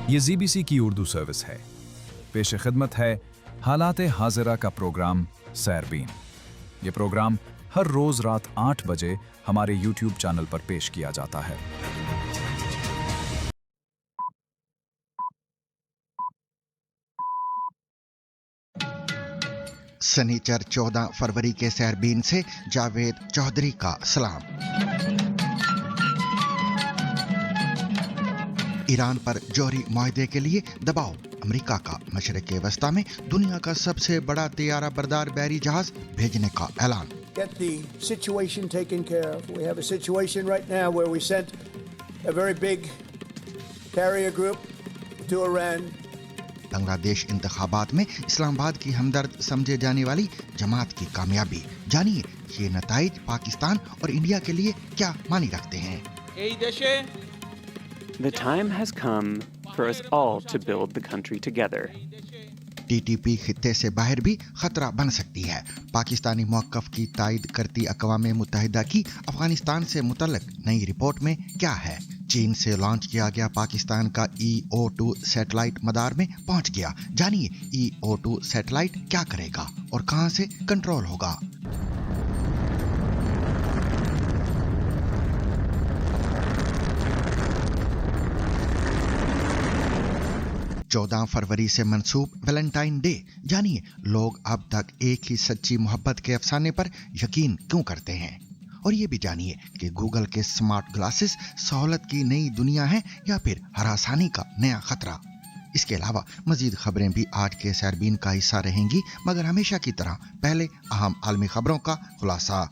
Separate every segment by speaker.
Speaker 1: یہ ZBC کی Urdu service ہے. پیش خدمت ہے حالات حاضرہ کا پروگرام سیربین. یہ پروگرام ہر روز رات 8 بجے ہمارے YouTube چینل پر پیش کیا جاتا ہے.
Speaker 2: سنیچر 14 فروری کے سیربین سے جاوید چودھری کا سلام. ایران پر جوہری معاہدے کے لیے دباؤ. امریکہ کا مشرق وسطی میں دنیا کا سب سے بڑا طیارہ بردار بحری جہاز بھیجنے کا اعلان.
Speaker 3: Get the situation taken care of. We have a situation right now where we sent a very big carrier group to Iran.
Speaker 2: بنگلہ دیش انتخابات میں اسلام آباد کی ہمدرد سمجھے جانے والی جماعت کی کامیابی. جانیے یہ نتائج پاکستان اور انڈیا کے لیے کیا معنی رکھتے ہیں.
Speaker 4: The time has come for us all to build the country together.
Speaker 2: TTP خطے سے باہر بھی خطرہ بن سکتی ہے. پاکستانی موقف کی تائید کرتی اقوام متحدہ کی افغانستان سے متعلق نئی رپورٹ میں کیا ہے. چین سے لانچ کیا گیا پاکستان کا EO2 سیٹلائٹ مدار میں پہنچ گیا. جانیے EO2 سیٹلائٹ کیا کرے گا اور کہاں سے کنٹرول ہوگا. 14 فروری سے منسوب ویلنٹائن ڈے. جانیے لوگ اب تک ایک ہی سچی محبت کے افسانے پر یقین کیوں کرتے ہیں. اور یہ بھی جانیے کہ گوگل کے سمارٹ گلاسز سہولت کی نئی دنیا ہے یا پھر ہراسانی کا نیا خطرہ. اس کے علاوہ مزید خبریں بھی آج کے سیربین کا حصہ رہیں گی، مگر ہمیشہ کی طرح پہلے اہم عالمی خبروں کا خلاصہ.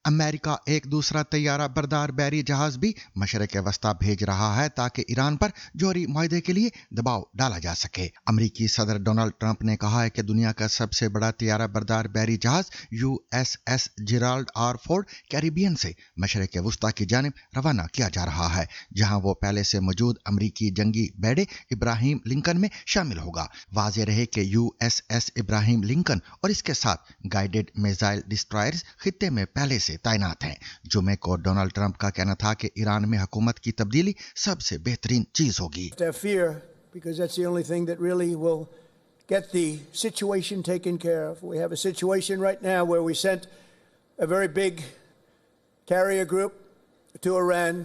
Speaker 2: امریکہ ایک دوسرا طیارہ بردار بحری جہاز بھی مشرق وسطی بھیج رہا ہے تاکہ ایران پر جوہری معاہدے کے لیے دباؤ ڈالا جا سکے. امریکی صدر ڈونلڈ ٹرمپ نے کہا ہے کہ دنیا کا سب سے بڑا طیارہ بردار بحری جہاز USS Gerald R Ford Caribbean سے مشرق وسطی کی جانب روانہ کیا جا رہا ہے، جہاں وہ پہلے سے موجود امریکی جنگی بیڑے ابراہیم لنکن میں شامل ہوگا. واضح رہے کہ USS ابراہیم لنکن اور اس کے ساتھ گائیڈڈ میزائل ڈسٹرائرز خطے میں پہلے سے تعینات ہیں. جمعے کو ڈونلڈ ٹرمپ کا کہنا تھا کہ ایران میں حکومت کی تبدیلی سب سے بہترین چیز ہوگی.
Speaker 3: Because that's the only thing that really will get the situation taken care of. We have a situation right now where we sent a very big carrier group to Iran.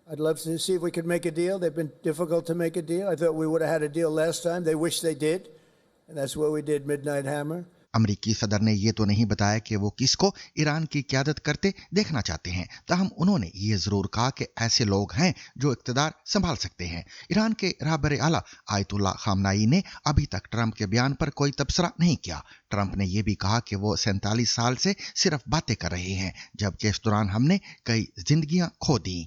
Speaker 3: I'd love to see if we could make a deal. They've been difficult to make a deal. I thought we would have had a deal last time. They wish they did. And that's where we did Midnight Hammer.
Speaker 2: امریکی صدر نے یہ تو نہیں بتایا کہ وہ کس کو ایران کی قیادت کرتے دیکھنا چاہتے ہیں، تاہم انہوں نے یہ ضرور کہا کہ ایسے لوگ ہیں جو اقتدار سنبھال سکتے ہیں. ایران کے رہبر اعلیٰ آیت اللہ خامنائی نے ابھی تک ٹرمپ کے بیان پر کوئی تبصرہ نہیں کیا. ٹرمپ نے یہ بھی کہا کہ وہ 47 سال سے صرف باتیں کر رہے ہیں، جبکہ اس دوران ہم نے کئی زندگیاں کھو دیں.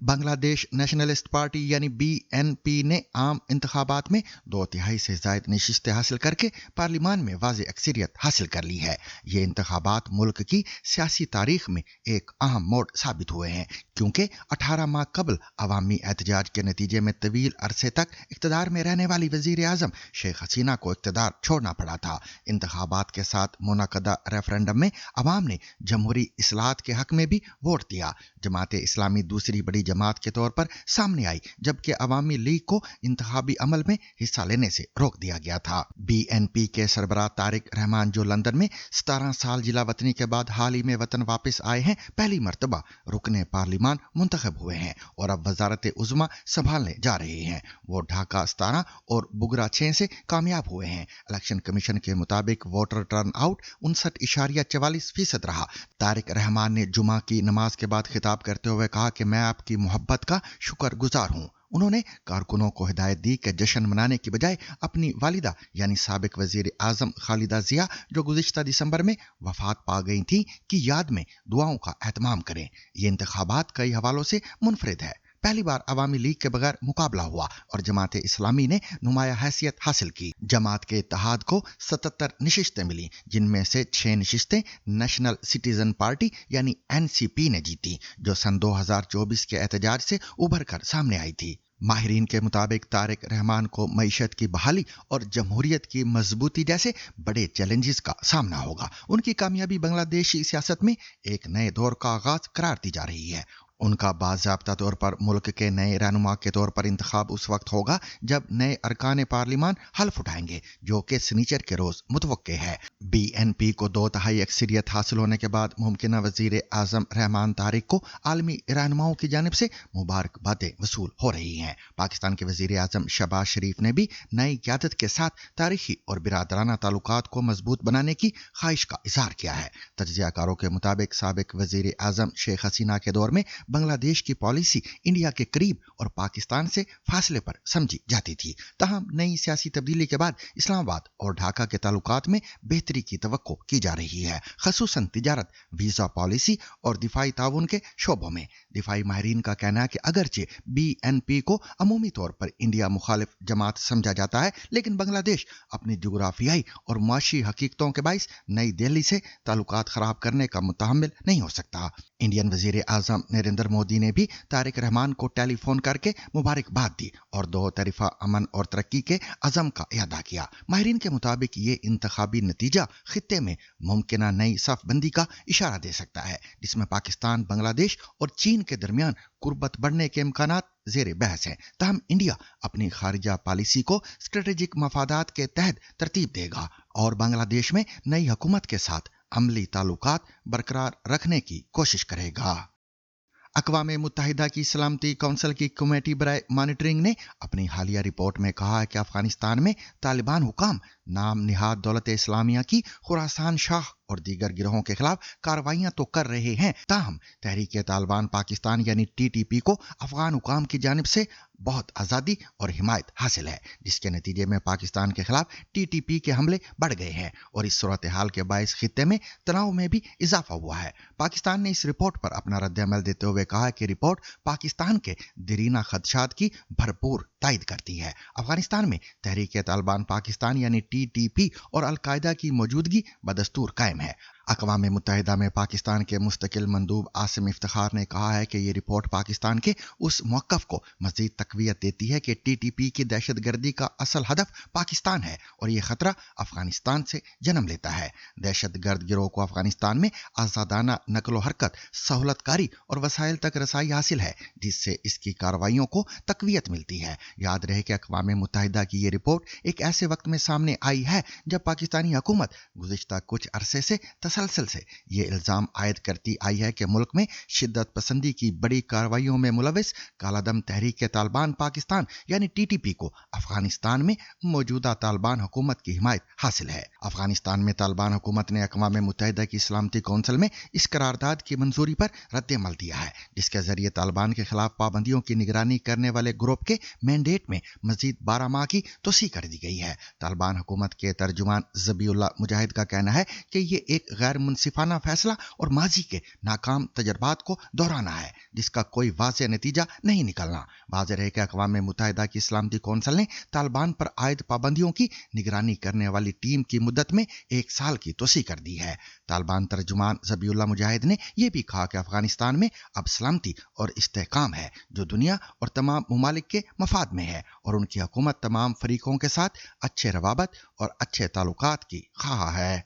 Speaker 2: بنگلہ دیش نیشنلسٹ پارٹی یعنی BNP نے عام انتخابات میں 2/3 سے زائد نشستیں حاصل کر کے پارلیمان میں واضح اکثریت حاصل کر لی ہے. یہ انتخابات ملک کی سیاسی تاریخ میں ایک اہم موڑ ثابت ہوئے ہیں، کیونکہ 18 ماہ قبل عوامی احتجاج کے نتیجے میں طویل عرصے تک اقتدار میں رہنے والی وزیر اعظم شیخ حسینہ کو اقتدار چھوڑنا پڑا تھا. انتخابات کے ساتھ منعقدہ ریفرنڈم میں عوام نے جمہوری اصلاحات کے حق میں بھی ووٹ دیا. جماعت اسلامی دوسری بڑی جماعت کے طور پر سامنے آئی، جبکہ عوامی لیگ کو انتخابی عمل میں حصہ لینے سے روک دیا گیا تھا. BNP کے سربراہ طارق رحمان جو لندن میں 17 سال جلا وطنی کے بعد حال ہی میں وطن واپس آئے ہیں، پہلی مرتبہ رکن پارلیمان منتخب ہوئے ہیں اور اب وزارت عظمیٰ سنبھالنے جا رہے ہیں. وہ ڈھاکہ 17 اور بگرا 6 سے کامیاب ہوئے ہیں. الیکشن کمیشن کے مطابق ووٹر ٹرن آؤٹ 59.44% رہا. طارق رحمان نے جمعہ کی نماز کے بعد خطاب کرتے ہوئے کہا کہ میں آپ کی محبت کا شکر گزار ہوں. انہوں نے کارکنوں کو ہدایت دی کہ جشن منانے کی بجائے اپنی والدہ یعنی سابق وزیر اعظم خالدہ ضیاء جو گزشتہ دسمبر میں وفات پا گئی تھیں کی یاد میں دعاؤں کا اہتمام کریں. یہ انتخابات کئی حوالوں سے منفرد ہے. پہلی بار عوامی لیگ کے بغیر مقابلہ ہوا اور جماعت اسلامی نے نمایاں حیثیت حاصل کی. جماعت کے اتحاد کو 77 نشستیں ملیں، جن میں سے 6 نشستیں نیشنل سٹیزن پارٹی یعنی NCP نے جیتی، جو سن 2024 کے احتجاج سے ابھر کر سامنے آئی تھی. माहिरीन के मुताबिक तारिक रहमान को मईशत की बहाली और जमहूरियत की मजबूती जैसे बड़े चैलेंजेस का सामना होगा। उनकी कामयाबी बांग्लादेशी सियासत में एक नए दौर का आगाज करार दी जा रही है। उनका बाज़ाब्ता तौर पर मुल्क के नए रहनुमा के तौर पर इंतखाब उस वक्त होगा जब नए अरकान पार्लिमान हल्फ उठाएंगे, जो कि सनीचर के रोज मुतवक्के है। BNP को 2/3 अक्सरियत हासिल होने के बाद मुमकिन वजीर आजम रहमान तारिक को आलमी रहनुमाओं की जानिब से मुबारकबादें वसूल हो रही हैं। पाकिस्तान के वजीर आजम शहबाज शरीफ ने भी नई क़यादत के साथ तारीखी और बिरादराना ताल्लुकात को मजबूत बनाने की ख्वाहिश का इजहार किया है। तज्ज़ियाकारों के मुताबिक साबिक वजीर आजम शेख हसीना के दौर में बांग्लादेश की पॉलिसी इंडिया के करीब और पाकिस्तान से फासले पर समझी जाती थी। तहम नई सियासी तब्दीली के बाद इस्लामाबाद और ढाका के ताल्लुकात में बेहतरी की तवक्को की जा रही है, खसूसन तिजारत, वीजा पॉलिसी और दिफाई ताउन के शोबों में। दिफाई माहिरीन का कहना है कि अगरचे BNP को अमूमी तौर पर इंडिया मुखालिफ जमात समझा जाता है, लेकिन बांग्लादेश अपनी जुग्राफियाई और मुआशी हकीकतों के बाइस नई दिल्ली से ताल्लुकात खराब करने का मुतहम्मिल नहीं हो सकता। इंडियन वजीर आजम नरेंद्र मोदी ने भी तारिक रहमान को टेलीफोन करके मुबारकबाद दी और दो तरफा अमन और तरक्की के अज़म का इरादा किया। माहिरीन के मुताबिक ये इंतखाबी नतीजा खित्ते में मुमकिन नई सफबंदी का इशारा दे सकता है, जिसमें पाकिस्तान, बांग्लादेश और चीन के दरमियान कुर्बत बढ़ने के इम्कानात ज़ेरे बहस हैं। तहम इंडिया अपनी खारिजा पॉलिसी को स्ट्रेटेजिक मफादात के तहत तरतीब देगा और बांग्लादेश में नई हुकूमत के साथ अमली ताल्लुकात बरकरार रखने की कोशिश करेगा। अक़वाम मुत्तहिदा की सलामती कौंसिल की कमेटी बराए मॉनिटरिंग ने अपनी हालिया रिपोर्ट में कहा है कि अफगानिस्तान में तालिबान हुकाम नाम निहाद दौलत इस्लामिया की खुरासान शाह और दीगर गिरोहों के खिलाफ कार्रवाइयां तो कर रहे हैं, ताहम तहरीक तालिबान पाकिस्तान यानी TTP को अफगान हुकाम की जानिब से बहुत आज़ादी और हिमायत हासिल है, जिसके नतीजे में पाकिस्तान के खिलाफ TTP के हमले बढ़ गए हैं और इस सूरत हाल के बायस खित्ते में तनाव में भी इजाफा हुआ है। पाकिस्तान ने इस रिपोर्ट पर अपना रद्द-ए-अमल देते हुए कहा कि रिपोर्ट पाकिस्तान के दरीना खदशात की भरपूर तायद करती है। अफगानिस्तान में तहरीक तालिबान पाकिस्तान यानी TTP और अलकायदा की मौजूदगी बदस्तूर कायम है। अक़वाम मुत्तहिदा में पाकिस्तान के मुस्तकिल मंदूब आसिम इफ्तिखार ने कहा है कि ये रिपोर्ट पाकिस्तान के उस मौक़िफ़ को मज़ीद तक़वियत देती है कि TTP की दहशतगर्दी का असल हदफ पाकिस्तान है और ये ख़तरा अफ़गानिस्तान से जन्म लेता है। दहशतगर्द गिरोह को अफ़गानिस्तान में आज़ादाना नकलो हरकत, सहूलतकारी और वसाइल तक रसाई हासिल है, जिससे इसकी कार्रवाइयों को तक़वियत मिलती है। याद रहे कि अक़वाम मुत्तहिदा की ये रिपोर्ट एक ऐसे वक्त में सामने आई है जब पाकिस्तानी हुकूमत गुज़िश्ता कुछ अरसे से तसलसल से ये इल्ज़ाम आयद करती आई है कि मुल्क में शिद्दत पसंदी की बड़ी कार्रवाइयों में मुलविस कालादम तहरीक तालिबान पाकिस्तान यानी TTP को अफगानिस्तान में मौजूदा तालिबान हुकूमत की हिमायत हासिल है। अफगानिस्तान में तालिबान हुकूमत ने अक़वाम मुत्तहिदा की सलामती कौंसिल में इस करारदाद की मंजूरी पर रद्द-ए-अमल दिया है, जिसके जरिए तालिबान के खिलाफ पाबंदियों की निगरानी करने वाले ग्रुप के मैंडेट में मजीद 12 माह की तोसी कर दी गई है। तालिबान हुकूमत के तर्जुमान ज़बीउल्लाह मुजाहिद का कहना है कि ये एक गैर मुनसिफाना फैसला और माजी के नाकाम तजर्बात को दोहराना है, जिसका कोई वाज़ेह नतीजा नहीं निकलना। वाज़ेह है कि अक़वाम मुत्तहिदा की सलामती कौंसिल ने तालिबान पर आयद पाबंदियों की निगरानी करने वाली टीम की मुद्दत में 1 साल की तोसी कर दी है। तालिबान तर्जुमान ज़बीउल्लाह मुजाहिद ने यह भी कहा कि अफगानिस्तान में अब सलामती और इस्तेहकाम है, जो दुनिया और तमाम ममालिक के मफाद में है और उनकी हुकूमत तमाम फरीकों के साथ अच्छे रवाबत और अच्छे ताल्लुकात की ख्वाह है।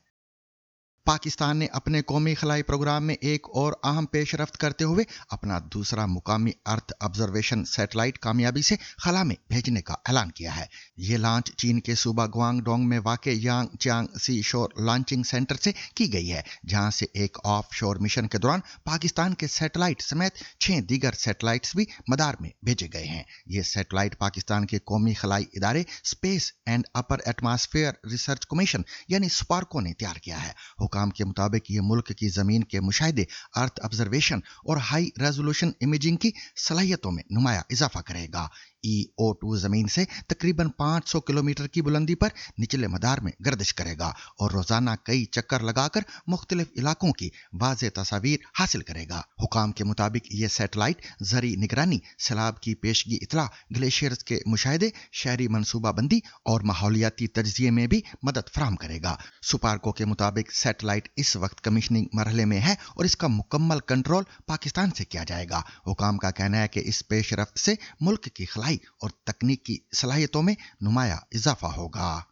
Speaker 2: पाकिस्तान ने अपने कौमी खलाई प्रोग्राम में एक और अहम पेशरफ्त करते हुए अपना दूसरा मुकामी अर्थ ऑब्जर्वेशन सैटेलाइट कामयाबी से खला में भेजने का ऐलान किया है। यह लॉन्च चीन के सूबा गुआंगडोंग में वाक़े यांग चियांग सी शोर लॉन्चिंग सेंटर से की गई है, जहां से एक ऑफ शोर मिशन के दौरान पाकिस्तान के सैटेलाइट समेत 6 दीगर सैटेलाइट्स भी मदार में भेजे गए हैं। ये सैटेलाइट पाकिस्तान के कौमी खलाई इदारे space and upper atmosphere research commission यानी स्पार्को ने तैयार किया है। हुकाम के मुताबिक ये मुल्क की जमीन के मुशाहिदे, अर्थ ऑब्जर्वेशन और हाई रेजोल्यूशन इमेजिंग की सलाहियतों में नुमाया इजाफा करेगा। EO2 जमीन से तकरीबन 500 किलोमीटर की बुलंदी पर निचले मदार में गर्दिश करेगा और रोजाना कई चक्कर लगाकर मुख्तलिफ इलाकों की वाज़ेह तस्वीर हासिल करेगा। हुकाम के मुताबिक ये सैटेलाइट ज़री निगरानी, सैलाब की पेशगी इतला, ग्लेशियर्स के मुशाहिदे, शहरी मनसूबाबंदी और माहौलियाती तज्ज़िये में भी मदद फराहम करेगा। सुपार्को के मुताबिक सैटेलाइट इस वक्त कमीशनिंग मरहले में है और इसका मुकम्मल कंट्रोल पाकिस्तान से किया जाएगा। हुकाम का कहना है कि इस पेशरफ्त से मुल्क की खलाई तन्हाई और तकनीकी सलाहियतों में नुमाया इजाफा होगा।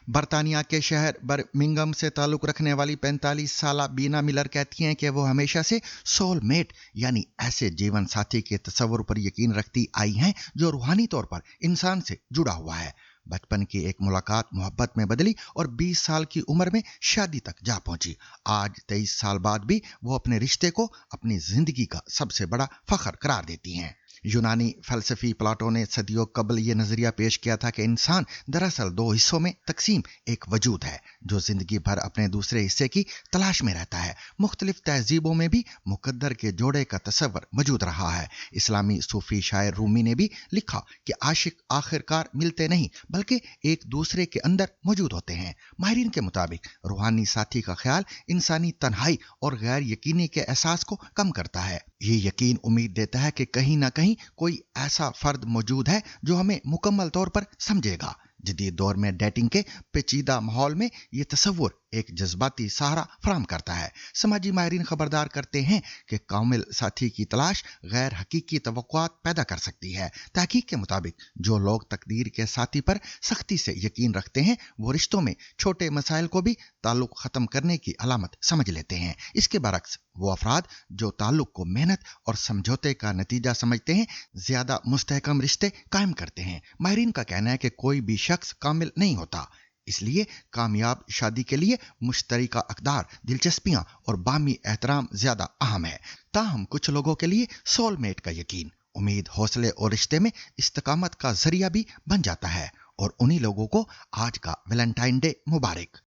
Speaker 2: बरतानिया के शहर बर्मिंघम से ताल्लुक रखने वाली 45 साला बीना मिलर कहती हैं कि वो हमेशा से सोलमेट यानी ऐसे जीवन साथी के तस्वुर पर यकीन रखती आई हैं जो रूहानी तौर पर इंसान से जुड़ा हुआ है। बचपन की एक मुलाकात मोहब्बत में बदली और 20 साल की उम्र में शादी तक जा पहुंची। आज 23 साल बाद भी वो अपने रिश्ते को अपनी जिंदगी का सबसे बड़ा फख्र करार देती हैं। यूनानी फलसफी प्लाटो ने सदियों कबल ये नजरिया पेश किया था कि इंसान दरअसल दो हिस्सों में तकसीम एक वजूद है जो जिंदगी भर अपने दूसरे हिस्से की तलाश में रहता है। मुख्तलिफ तहजीबों में भी मुकद्दर के जोड़े का तस्वर मौजूद रहा है। इस्लामी सूफी शायर रूमी ने भी लिखा कि आशिक आखिरकार मिलते नहीं बल्कि एक दूसरे के अंदर मौजूद होते हैं। माहिरीन के मुताबिक रूहानी साथी का ख्याल इंसानी तन्हाई और गैर यकीनी के एहसास को कम करता है। ये यकीन उम्मीद देता है कि कहीं ना कहीं कोई ऐसा फर्द मौजूद है जो हमें मुकम्मल तौर पर समझेगा। जदीद दौर में डेटिंग के पेचीदा माहौल में ये तस्वुर एक जज्बाती सहारा फराहम करता है। समाजी माहिरीन खबरदार करते हैं कि कामिल साथी की तलाश गैर हकीकी तवक्कुआत पैदा कर सकती है। तहकीक के मुताबिक जो लोग तकदीर के साथी पर सख्ती से यकीन रखते हैं वो रिश्तों में छोटे मसाइल को भी ताल्लुक ख़त्म करने की अलामत समझ लेते हैं। इसके बरक्स वो अफराद जो ताल्लुक को मेहनत और समझौते का नतीजा समझते हैं ज्यादा मुस्तहकम रिश्ते कायम करते हैं। माहिरीन का कहना है कि कोई भी शख्स कामिल नहीं होता, इसलिए कामयाब शादी के लिए मुश्तरका अक़दार, दिलचस्पियां और बामी एहतराम ज्यादा अहम है। ताहम कुछ लोगों के लिए सोलमेट का यकीन उम्मीद, हौसले और रिश्ते में इस्तकामत का जरिया भी बन जाता है। और उन्हीं लोगों को आज का वैलेंटाइन डे मुबारक।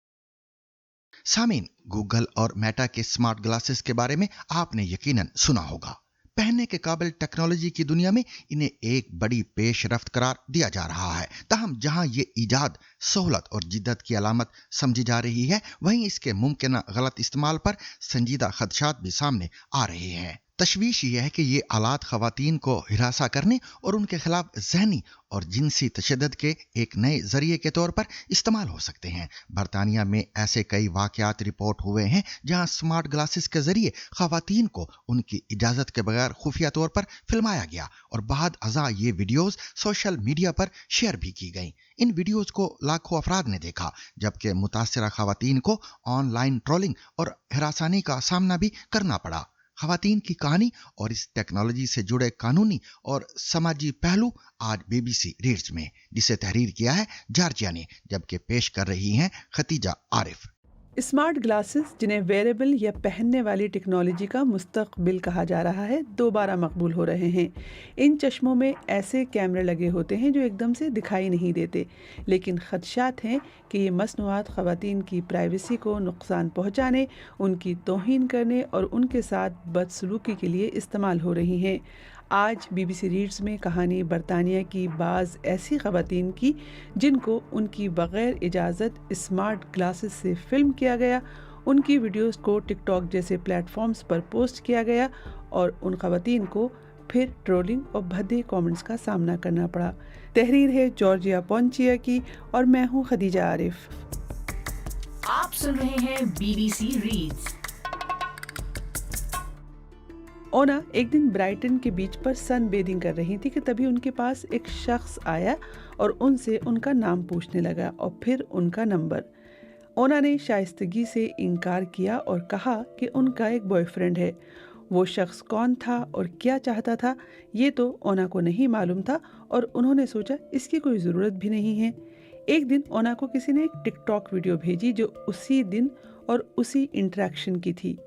Speaker 2: सामीन, गूगल और मेटा के स्मार्ट ग्लासेस के बारे में आपने यकीनन सुना होगा। पहनने के काबिल टेक्नोलॉजी की दुनिया में इन्हें एक बड़ी पेशरफ्त करार दिया जा रहा है। ताहम जहां ये ईजाद सहूलत और जिद्दत की अलामत समझी जा रही है, वहीं इसके मुमकिन गलत इस्तेमाल पर संजीदा खदशात भी सामने आ रहे हैं। तशवीश यह है कि ये आलात खवातीन को हिरासा करने और उनके खिलाफ ज़हनी और जिनसी तशद्दुद के एक नए जरिए के तौर पर इस्तेमाल हो सकते हैं। बरतानिया में ऐसे कई वाक़यात रिपोर्ट हुए हैं जहां स्मार्ट ग्लासेस के जरिए खवातीन को उनकी इजाज़त के बगैर खुफिया तौर पर फिल्माया गया और बाद अज़ा ये वीडियोज़ सोशल मीडिया पर शेयर भी की गईं। इन वीडियोज़ को लाखों अफराद ने देखा, जबकि मुतासिरा खवातीन को ऑनलाइन ट्रोलिंग और हिरासानी का सामना भी करना पड़ा। खवातीन की कहानी और इस टेक्नोलॉजी से जुड़े कानूनी और समाजी पहलू आज BBC रीड्स में, जिसे तहरीर किया है जॉर्जिया ने, जबकि पेश कर रही हैं खतीजा आरिफ।
Speaker 5: स्मार्ट ग्लासेस, जिन्हें वेयरेबल या पहनने वाली टेक्नोलॉजी का मुस्तकबिल कहा जा रहा है, दोबारा मकबूल हो रहे हैं। इन चश्मों में ऐसे कैमरे लगे होते हैं जो एकदम से दिखाई नहीं देते, लेकिन खदशात हैं कि ये मसनूआत ख़वातीन की प्राइवेसी को नुकसान पहुंचाने, उनकी तौहीन करने और उनके साथ बदसलूकी के लिए इस्तेमाल हो रही हैं। आज BBC रीड्स में कहानी बरतानिया की बाज़ ऐसी ख़वातीन की जिनको उनकी बग़ैर इजाज़त स्मार्ट ग्लासेस से फ़िल्म किया गया, उनकी वीडियोस को टिकटॉक जैसे प्लेटफॉर्म्स पर पोस्ट किया गया और उन ख़वातीन को फिर ट्रोलिंग और भद्दे कमेंट्स का सामना करना पड़ा। तहरीर है जॉर्जिया पोंचिया की और मैं हूँ खदीजा आरिफ।
Speaker 6: आप सुन रहे हैं BBC रीड्स।
Speaker 5: ओना एक दिन ब्राइटन के बीच पर सन बेदिंग कर रही थी कि तभी उनके पास एक शख्स आया और उनसे उनका नाम पूछने लगा और फिर उनका नंबर। ओना ने शाइस्तगी से इनकार किया और कहा कि उनका एक बॉयफ्रेंड है। वो शख्स कौन था और क्या चाहता था ये तो ओना को नहीं मालूम था और उन्होंने सोचा इसकी कोई ज़रूरत भी नहीं है। एक दिन ओना को किसी ने एक टिकटॉक वीडियो भेजी जो उसी दिन और उसी इंटरेक्शन की थी।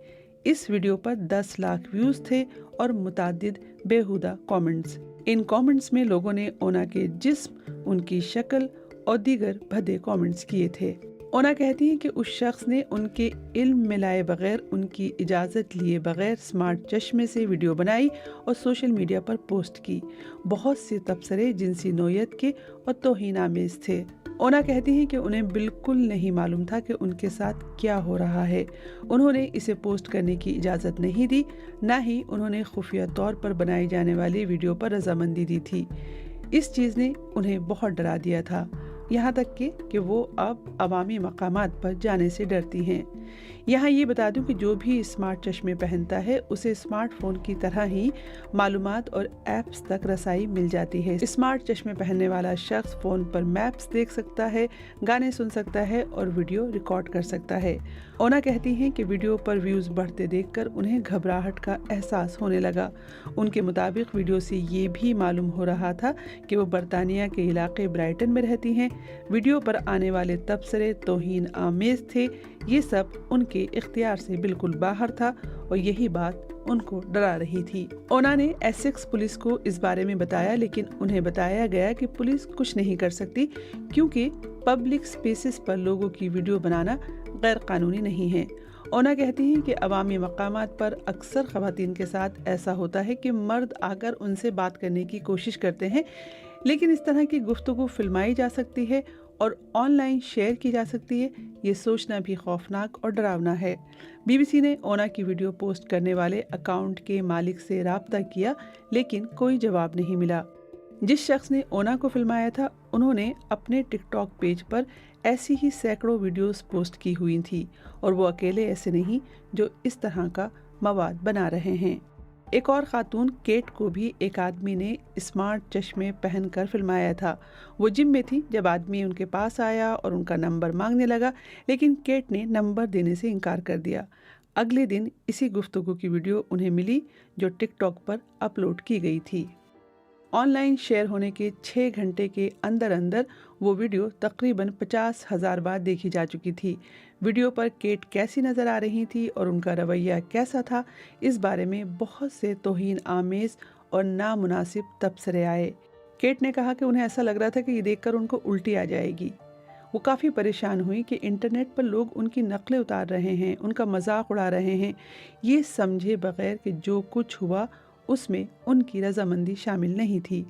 Speaker 5: इस वीडियो पर 10 लाख व्यूज़ थे और मुतादिद बेहुदा कमेंट्स। इन कमेंट्स में लोगों ने ओना के जिस्म, उनकी शक्ल और दीगर भद्दे कमेंट्स किए थे। ओना कहती हैं कि उस शख्स ने उनके इल्म में लाए बगैर, उनकी इजाज़त लिए बगैर स्मार्ट चश्मे से वीडियो बनाई और सोशल मीडिया पर पोस्ट की। बहुत से तबसरे जिनसी नौयत के और तौहीनामेज़ थे। ओना कहती हैं कि उन्हें बिल्कुल नहीं मालूम था कि उनके साथ क्या हो रहा है। उन्होंने इसे पोस्ट करने की इजाज़त नहीं दी, ना ही उन्होंने खुफिया तौर पर बनाई जाने वाली वीडियो पर रजामंदी दी थी। इस चीज़ ने उन्हें बहुत डरा दिया था। यहाँ तक कि वो अब अवामी मकामात पर जाने से डरती हैं। यहाँ ये बता दूं कि जो भी स्मार्ट चश्मे पहनता है उसे स्मार्टफोन की तरह ही मालूमात और ऐप्स तक रसाई मिल जाती है। स्मार्ट चश्मे पहनने वाला शख्स फ़ोन पर मैप्स देख सकता है, गाने सुन सकता है और वीडियो रिकॉर्ड कर सकता है। ओना कहती हैं कि वीडियो पर व्यूज़ बढ़ते देखकर उन्हें घबराहट का एहसास होने लगा। उनके मुताबिक वीडियो से ये भी मालूम हो रहा था कि वो बरतानिया के इलाके ब्राइटन में रहती हैं। वीडियो पर आने वाले तबसरे तौहीन आमेज थे। ये सब उनके इख्तियार से बिल्कुल बाहर था और यही बात उनको डरा रही थी। ओना ने एसेक्स पुलिस को इस बारे में बताया, लेकिन उन्हें बताया गया कि पुलिस कुछ नहीं कर सकती क्योंकि पब्लिक स्पेसेस पर लोगों की वीडियो बनाना गैर कानूनी नहीं है। ओना कहती हैं कि अवामी मकामात पर अक्सर ख़वातीन के साथ ऐसा होता है कि मर्द आकर उनसे बात करने की कोशिश करते हैं, लेकिन इस तरह की गुफ्तगू फिल्माई जा सकती है और ऑनलाइन शेयर की जा सकती है। ये सोचना भी खौफनाक और डरावना है। बीबीसी ने ओना की वीडियो पोस्ट करने वाले अकाउंट के मालिक से राब्ता किया, लेकिन कोई जवाब नहीं मिला। जिस शख्स ने ओना को फिल्माया था उन्होंने अपने टिकटॉक पेज पर ऐसी ही सैकड़ों वीडियोस पोस्ट की हुई थी और वो अकेले ऐसे नहीं जो इस तरह का मवाद बना रहे हैं। एक और खातून केट को भी एक आदमी ने स्मार्ट चश्मे पहनकर फिल्माया था। वो जिम में थी जब आदमी उनके पास आया और उनका नंबर मांगने लगा, लेकिन केट ने नंबर देने से इनकार कर दिया। अगले दिन इसी गुफ्तगू की वीडियो उन्हें मिली जो टिकटॉक पर अपलोड की गई थी। ऑनलाइन शेयर होने के 6 घंटे के अंदर अंदर वो वीडियो तकरीबन 50,000 बार देखी जा चुकी थी। वीडियो पर केट कैसी नज़र आ रही थी और उनका रवैया कैसा था, इस बारे में बहुत से तौहीन आमेज और नामुनासिब तबसरे आए। केट ने कहा कि उन्हें ऐसा लग रहा था कि ये देखकर उनको उल्टी आ जाएगी। वो काफ़ी परेशान हुई कि इंटरनेट पर लोग उनकी नकलें उतार रहे हैं, उनका मजाक उड़ा रहे हैं, ये समझे बगैर कि जो कुछ हुआ उसमें उनकी रजामंदी शामिल नहीं थी।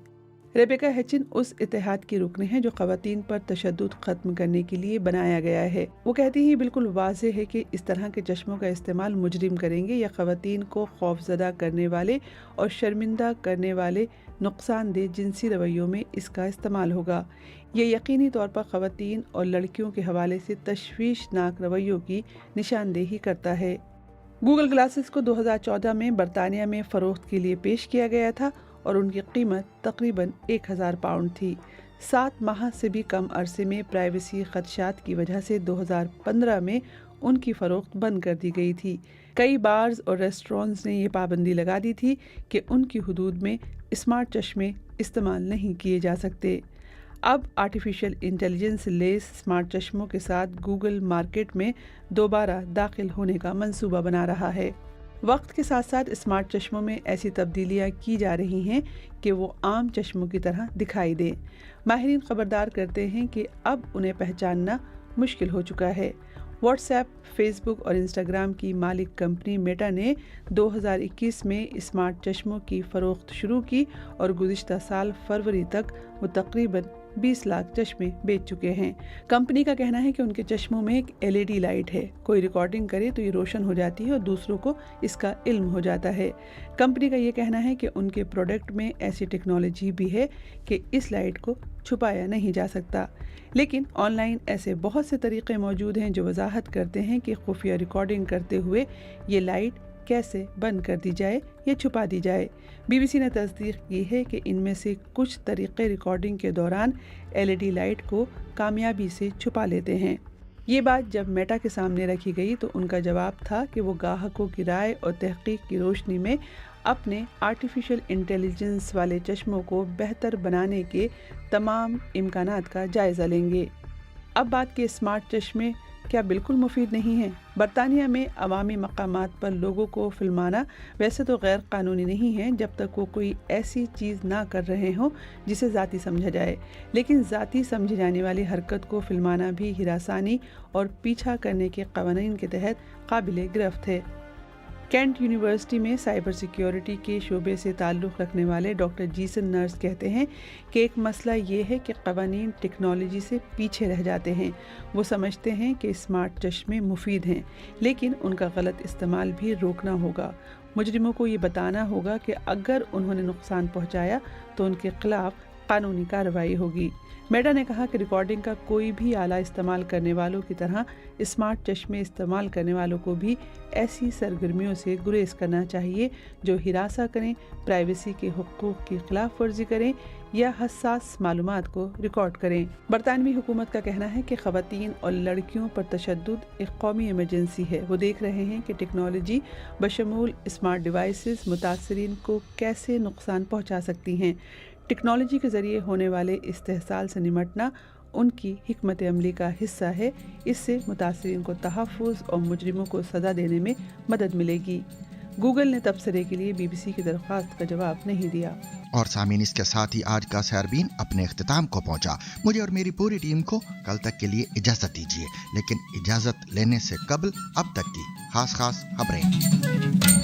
Speaker 5: रेबेका हेचिन उस इत्तेहाद की रुकन है जो ख़वातीन पर तशद्दुद ख़त्म करने के लिए बनाया गया है। वो कहती हैं बिल्कुल वाज़ेह है कि इस तरह के चश्मों का इस्तेमाल मुजरिम करेंगे या ख़वातीन को खौफज़दा करने वाले और शर्मिंदा करने वाले नुकसानदेह जिनसी रवैयों में इसका इस्तेमाल होगा। ये यकीनी तौर पर ख़वातीन और लड़कियों के हवाले से तशवीशनाक रवैयों की निशानदेही करता है। गूगल ग्लासेस को 2014 में बरतानिया में फ़रोख्त के लिए पेश किया गया था और उनकी कीमत तकरीबन 1000 पाउंड थी। 7 माह से भी कम अरसे में प्राइवेसी खदशात की वजह से 2015 में उनकी फ़रोख्त बंद कर दी गई थी। कई बार्स और रेस्टोरेंट्स ने ये पाबंदी लगा दी थी कि उनकी हुदूद में स्मार्ट चश्मे इस्तेमाल नहीं किए जा सकते। अब आर्टिफिशियल इंटेलिजेंस लेस स्मार्ट चश्मों के साथ गूगल मार्केट में दोबारा दाखिल होने का मंसूबा बना रहा है। वक्त के साथ साथ स्मार्ट चश्मों में ऐसी तब्दीलियां की जा रही हैं कि वो आम चश्मों की तरह दिखाई दें। माहिरीन खबरदार करते हैं कि अब उन्हें पहचानना मुश्किल हो चुका है। व्हाट्सएप, फेसबुक और इंस्टाग्राम की मालिक कंपनी मेटा ने 2021 में स्मार्ट चश्मों की फ़रोख्त शुरू की और गुज़िश्ता साल फरवरी तक वो तकरीबन 20 लाख चश्मे बेच चुके हैं। कंपनी का कहना है कि उनके चश्मों में एक LED लाइट है। कोई रिकॉर्डिंग करे तो ये रोशन हो जाती है और दूसरों को इसका इल्म हो जाता है। कंपनी का ये कहना है कि उनके प्रोडक्ट में ऐसी टेक्नोलॉजी भी है कि इस लाइट को छुपाया नहीं जा सकता। लेकिन ऑनलाइन ऐसे बहुत से तरीक़े मौजूद हैं जो वजाहत करते हैं कि खुफिया रिकॉर्डिंग करते हुए ये लाइट कैसे बंद कर दी जाए या छुपा दी जाए। बीबीसी ने तस्दीक की है कि इनमें से कुछ तरीक़े रिकॉर्डिंग के दौरान LED लाइट को कामयाबी से छुपा लेते हैं। ये बात जब मेटा के सामने रखी गई तो उनका जवाब था कि वो ग्राहकों की राय और तहकीक की रोशनी में अपने आर्टिफिशियल इंटेलिजेंस वाले चश्मों को बेहतर बनाने के तमाम इम्कानात का जायज़ा लेंगे। अब बात के स्मार्ट चश्मे क्या बिल्कुल मुफीद नहीं है? बरतानिया में अवामी मकामात पर लोगों को फिल्माना वैसे तो गैर कानूनी नहीं है जब तक वो कोई ऐसी चीज़ ना कर रहे हों जिसे ज़ाती समझा जाए, लेकिन ज़ाती समझी जाने वाली हरकत को फिल्माना भी हिरासानी और पीछा करने के क़वानीन के तहत काबिल गिरफ्त है। कैंट यूनिवर्सिटी में साइबर सिक्योरिटी के शोबे से ताल्लुक़ रखने वाले डॉक्टर जीसन नर्स कहते हैं कि एक मसला ये है कि क़वानीन टेक्नोलॉजी से पीछे रह जाते हैं। वो समझते हैं कि स्मार्ट चश्मे मुफीद हैं, लेकिन उनका गलत इस्तेमाल भी रोकना होगा। मुजरिमों को ये बताना होगा कि अगर उन्होंने नुकसान पहुंचाया तो उनके खिलाफ कानूनी कार्रवाई होगी। मेटा ने कहा कि रिकॉर्डिंग का कोई भी आला इस्तेमाल करने वालों की तरह स्मार्ट चश्मे इस्तेमाल करने वालों को भी ऐसी सरगर्मियों से गुरेज करना चाहिए जो हिरासा करें, प्राइवेसी के हुकूक की खिलाफ वर्जी करें या हसास मालूमात को रिकॉर्ड करें। बरतानवी हुकूमत का कहना है कि ख़वातीन और लड़कियों पर तशद्दुद एक कौमी इमरजेंसी है। वो देख रहे हैं कि टेक्नोलॉजी बशमूल स्मार्ट डिवाइसेस मुतासरीन को कैसे नुकसान पहुंचा सकती हैं। टेक्नोलॉजी के ज़रिए होने वाले इस्तेहसाल से निमटना उनकी हिकमत अमली का हिस्सा है। इससे मुतासरीन को तहफ़्फ़ुज़ और मुजरिमों को सज़ा देने में मदद मिलेगी। गूगल ने तबसरे के लिए BBC की दरख्वास्त का जवाब नहीं दिया।
Speaker 2: और सामीन, इसके साथ ही आज का सैरबीन अपने इख्तिताम को पहुंचा। मुझे और मेरी पूरी टीम को कल तक के लिए इजाज़त दीजिए, लेकिन इजाज़त लेने से कबल अब तक की खास खबरें।